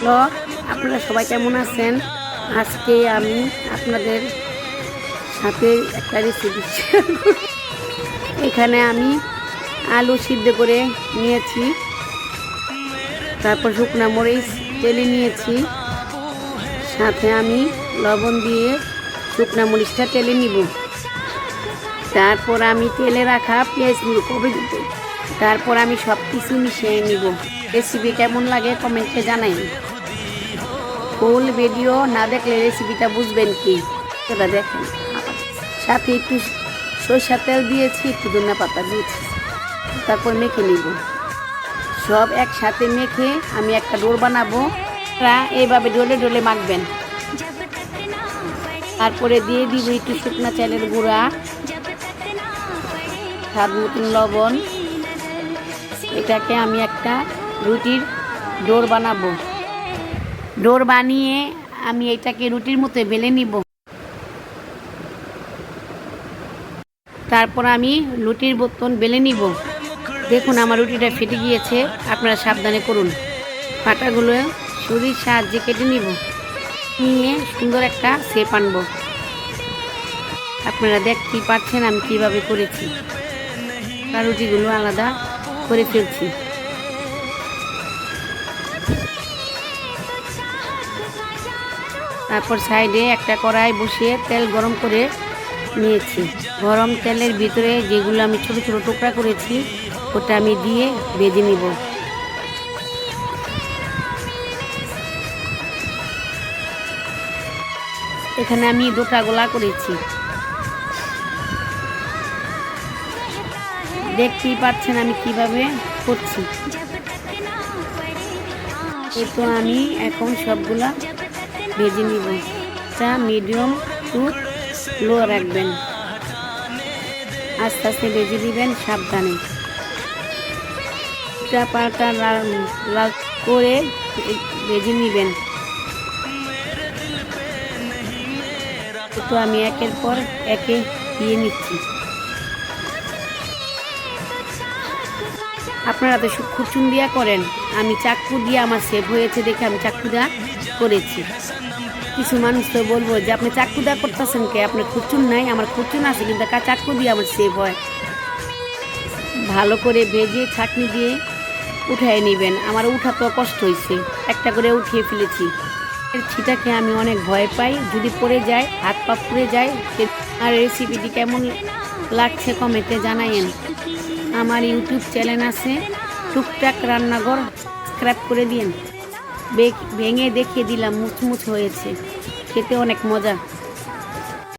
Hello, আপনারা সবাই কেমন আছেন? আজকে আমি আপনাদের সাথে একটা রেসিপি শেয়ার করব। এখানে আমি আলু সিদ্ধ করে নিয়েছি, তারপর শুকনা মরিচ তেলে নিয়েছি, সাথে আমি লবণ দিয়ে শুকনা মরিচটা তেলে নিব। তারপর আমি তেলে রাখা পেঁয়াজ নিব কবে দিতে। তারপর আমি সব কিছু মিশিয়ে নিব। রেসিপি কেমন লাগে কমেন্টে জানাই। ফুল ভিডিও না দেখলে রেসিপিটা বুঝবেন কি, সেটা দেখেন। সাথে একটু সরষের তেল দিয়েছি, একটু ধনিয়া পাতা দিয়েছি, তারপর মেখে নিব। সব একসাথে মেখে আমি একটা ডোর বানাবো। এইভাবে ডলে ডলে মাখবেন। তারপরে দিয়ে দিব একটু শুকনা চালের গুঁড়া, স্বাদ মতন লবণ। এটাকে আমি একটা রুটির ডোর বানাবো। ডোর বানিয়ে আমি এটাকে রুটির মতো বেলে নিব। তারপর আমি রুটির মতন বেলে নিব। দেখুন আমার রুটিটা ফেটে গিয়েছে, আপনারা সাবধানে করুন। পাটাগুলো ছুরির সাহায্যে কেটে নিব, নিয়ে সুন্দর একটা শেপ আনব। আপনারা দেখতেই পাচ্ছেন আমি কিভাবে করেছি। আর রুটিগুলো আলাদা করে ফেলছি। তারপর সাইডে একটা কড়াই বসিয়ে তেল গরম করে নিয়েছি। গরম তেলের ভিতরে যেগুলো আমি ছোট ছোট টুকরা করেছি ওটা আমি দিয়ে ভেজে নিব। এখানে আমি দুটা গোলা করেছি, দেখতেই পাচ্ছেন আমি কিভাবে করছি। এই তো আমি এখন সবগুলা ভেজে নিব। এটা মিডিয়াম টু লো রাখবেন, আস্তে আস্তে ভেজে দিবেন সাবধানে। পাটা লাল করে ভেজে নিবেন। তো আমি একের পর একে দিয়ে নিচ্ছি। আপনারা তো খুচুন দিয়া করেন, আমি চাকু দিয়ে আমার সেভ হয়েছে দেখে আমি চাকু দিয়া করেছি। কিছু মানুষ তো বলবো যে আপনি চাকু দিয়া করতেছেন কে, আপনার খুচুন নাই। আমার খুচুন আছে, কিন্তু চাকু দিয়ে আমার সেভ হয়। ভালো করে ভেজে ছাঁকনি দিয়ে উঠাই নেবেন। আমার উঠা তো কষ্ট হয়েছে, একটা করে উঠিয়ে ফেলেছি। ছিটাকে আমি অনেক ভয় পাই, যদি পড়ে যায় হাত পা পুড়ে যায়। আর রেসিপিটি কেমন লাগছে কমেন্টে জানাইন। আমার ইউটিউব চ্যানেল আছে টুকটাক রান্নাঘর, সাবস্ক্রাইব করে দিন। ভেঙে দেখিয়ে দিলাম, মুচমুচ হয়েছে, খেতে অনেক মজা।